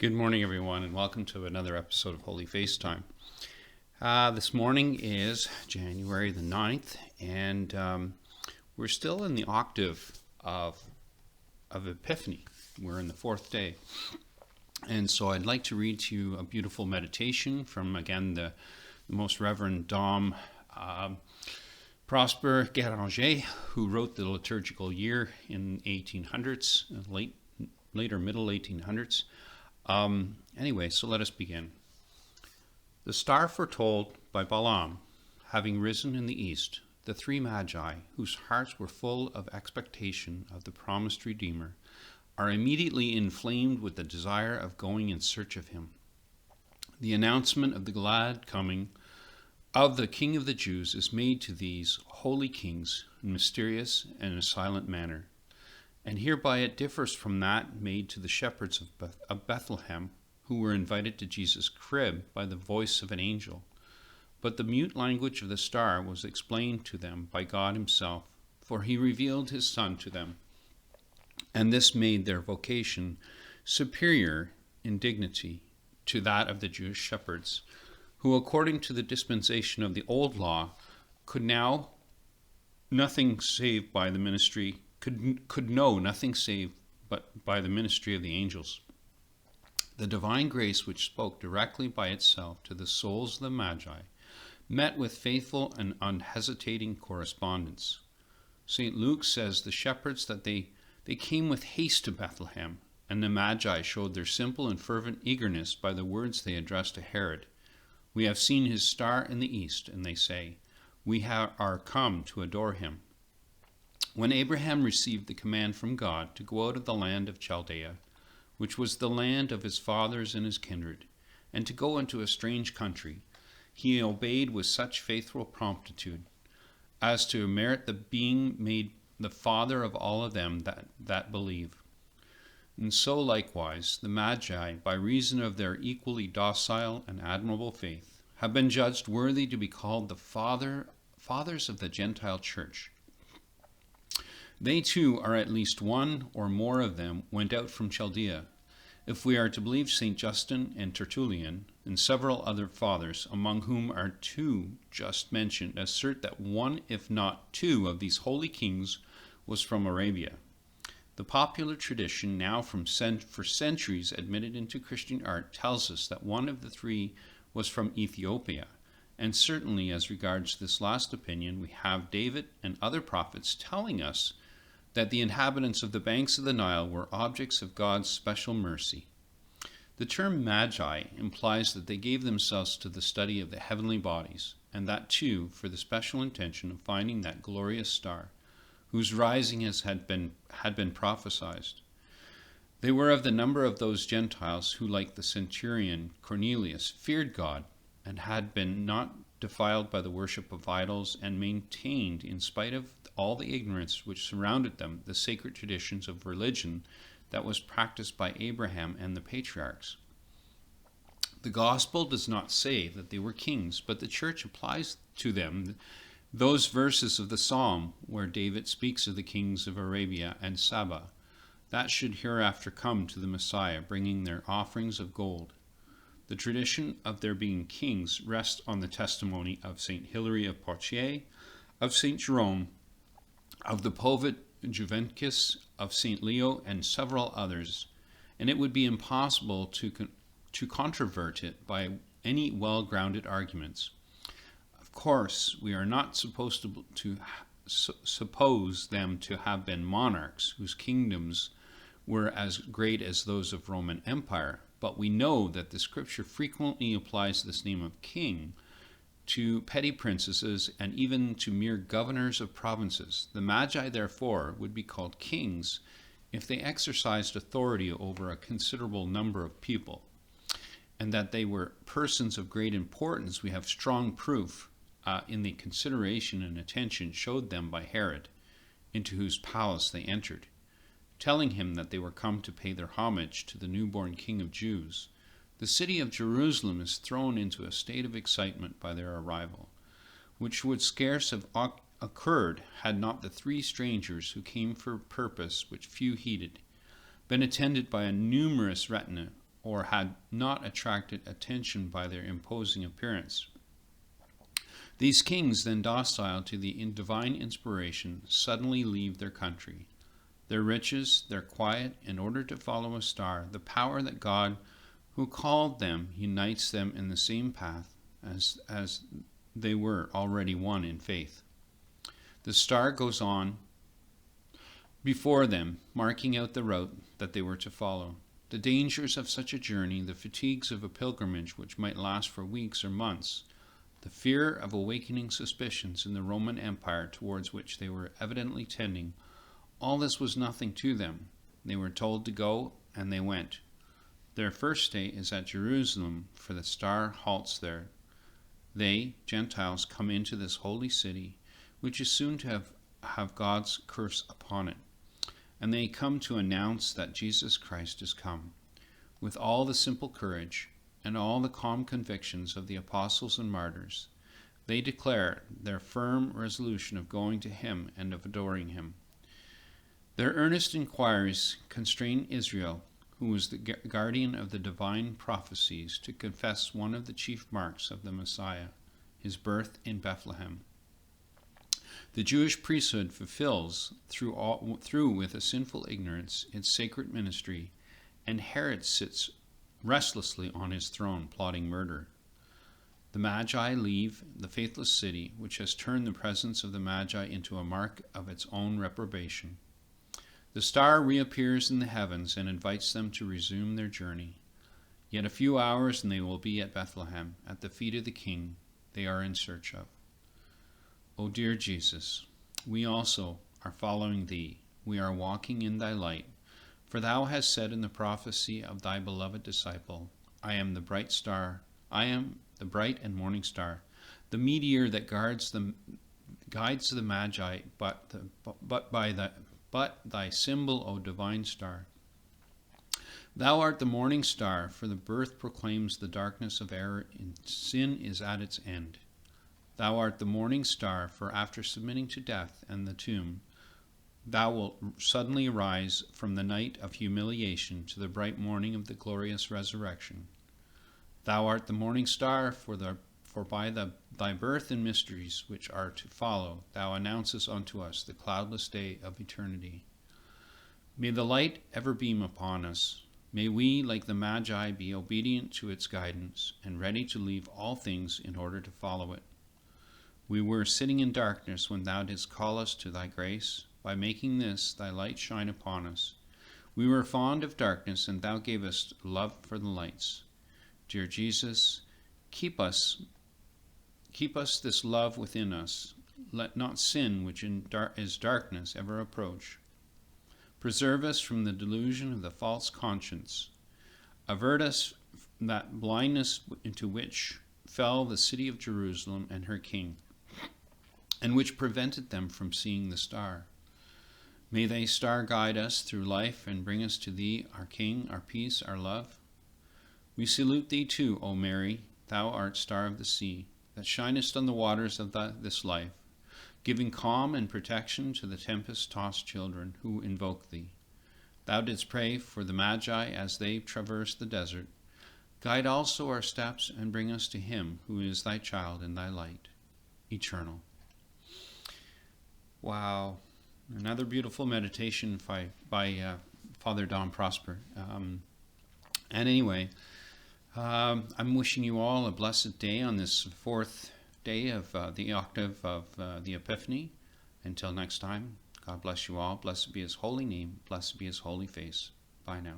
Good morning, everyone, and welcome to another episode of Holy FaceTime. This morning is January the 9th, and we're still in the Octave of Epiphany. We're in the fourth day. And so I'd like to read to you a beautiful meditation from, again, the Most Reverend Dom Prosper Gueranger, who wrote the Liturgical Year in 1800s, later middle 1800s. Anyway, so let us begin. The star foretold by Balaam, having risen in the east, the three magi, whose hearts were full of expectation of the promised Redeemer, are immediately inflamed with the desire of going in search of him. The announcement of the glad coming of the King of the Jews is made to these holy kings in mysterious and in a silent manner. And hereby it differs from that made to the shepherds of Bethlehem, who were invited to Jesus' crib by the voice of an angel. But the mute language of the star was explained to them by God himself, for he revealed his Son to them. And this made their vocation superior in dignity to that of the Jewish shepherds, who, according to the dispensation of the old law, could know nothing save by the ministry but by the ministry of the angels. The divine grace which spoke directly by itself to the souls of the Magi met with faithful and unhesitating correspondence. St. Luke says the shepherds that they came with haste to Bethlehem, and the Magi showed their simple and fervent eagerness by the words they addressed to Herod. We have seen his star in the east, and they say, we are come to adore him. When Abraham received the command from God to go out of the land of Chaldea, which was the land of his fathers and his kindred, and to go into a strange country, he obeyed with such faithful promptitude as to merit the being made the father of all of them that believe. And so likewise the Magi, by reason of their equally docile and admirable faith, have been judged worthy to be called the fathers of the Gentile Church. They too are at least one or more of them went out from Chaldea. If we are to believe St. Justin and Tertullian, and several other fathers, among whom are two just mentioned, assert that one, if not two, of these holy kings was from Arabia. The popular tradition, now for centuries admitted into Christian art, tells us that one of the three was from Ethiopia. And certainly as regards this last opinion, we have David and other prophets telling us that the inhabitants of the banks of the Nile were objects of God's special mercy. The term magi implies that they gave themselves to the study of the heavenly bodies, and that too for the special intention of finding that glorious star, whose rising had been prophesied. They were of the number of those Gentiles who, like the centurion Cornelius, feared God and had been not defiled by the worship of idols, and maintained, in spite of all the ignorance which surrounded them, the sacred traditions of religion that was practiced by Abraham and the patriarchs. The gospel does not say that they were kings, but the church applies to them those verses of the psalm where David speaks of the kings of Arabia and Saba, that should hereafter come to the Messiah, bringing their offerings of gold. The tradition of their being kings rests on the testimony of St. Hilary of Poitiers, of St. Jerome, of the Poet Juvencus, of St. Leo, and several others, and it would be impossible to controvert it by any well-grounded arguments. Of course, we are not supposed to suppose them to have been monarchs whose kingdoms were as great as those of Roman Empire, but we know that the scripture frequently applies this name of king to petty princesses and even to mere governors of provinces. The Magi, therefore, would be called kings if they exercised authority over a considerable number of people. And that they were persons of great importance, we have strong proof in the consideration and attention showed them by Herod, into whose palace they entered, telling him that they were come to pay their homage to the newborn King of Jews. The city of Jerusalem is thrown into a state of excitement by their arrival, which would scarce have occurred had not the three strangers who came for a purpose which few heeded, been attended by a numerous retinue or had not attracted attention by their imposing appearance. These kings, then docile to the divine inspiration, suddenly leave their country, their riches, their quiet, in order to follow a star. The power that God, who called them, unites them in the same path as they were already one in faith. The star goes on before them, marking out the route that they were to follow. The dangers of such a journey, the fatigues of a pilgrimage which might last for weeks or months, the fear of awakening suspicions in the Roman Empire towards which they were evidently tending, all this was nothing to them. They were told to go, and they went. Their first stay is at Jerusalem, for the star halts there. They, Gentiles, come into this holy city, which is soon to have God's curse upon it. And they come to announce that Jesus Christ is come, with all the simple courage and all the calm convictions of the apostles and martyrs. They declare their firm resolution of going to him and of adoring him. Their earnest inquiries constrain Israel, who was the guardian of the divine prophecies, to confess one of the chief marks of the Messiah, his birth in Bethlehem. The Jewish priesthood fulfills, through with a sinful ignorance, its sacred ministry, and Herod sits restlessly on his throne, plotting murder. The Magi leave the faithless city, which has turned the presence of the Magi into a mark of its own reprobation. The star reappears in the heavens and invites them to resume their journey. Yet a few hours and they will be at Bethlehem, at the feet of the King they are in search of. O dear Jesus, we also are following thee. We are walking in thy light. For thou hast said in the prophecy of thy beloved disciple, I am the bright star, I am the bright and morning star, the meteor that guides the Magi, but thy symbol, O divine star. Thou art the morning star, for the birth proclaims the darkness of error, and sin is at its end. Thou art the morning star, for after submitting to death and the tomb, thou wilt suddenly rise from the night of humiliation to the bright morning of the glorious resurrection. Thou art the morning star, for by thy birth and mysteries which are to follow, thou announcest unto us the cloudless day of eternity. May the light ever beam upon us. May we, like the Magi, be obedient to its guidance and ready to leave all things in order to follow it. We were sitting in darkness when thou didst call us to thy grace, by making this thy light shine upon us. We were fond of darkness, and thou gavest love for the lights. Dear Jesus, keep us this love within us. Let not sin, which is darkness, ever approach. Preserve us from the delusion of the false conscience. Avert us that blindness into which fell the city of Jerusalem and her king, and which prevented them from seeing the star. May thy star guide us through life and bring us to thee, our King, our peace, our love. We salute thee too, O Mary, thou art star of the sea, that shinest on the waters of this life, giving calm and protection to the tempest-tossed children who invoke thee. Thou didst pray for the Magi as they traversed the desert. Guide also our steps and bring us to him who is thy child and thy light, eternal. Wow. Another beautiful meditation by Father Don Prosper. And anyway, I'm wishing you all a blessed day on this fourth day of the Octave of the Epiphany. Until next time, God bless you all. Blessed be his holy name. Blessed be his holy face. Bye now.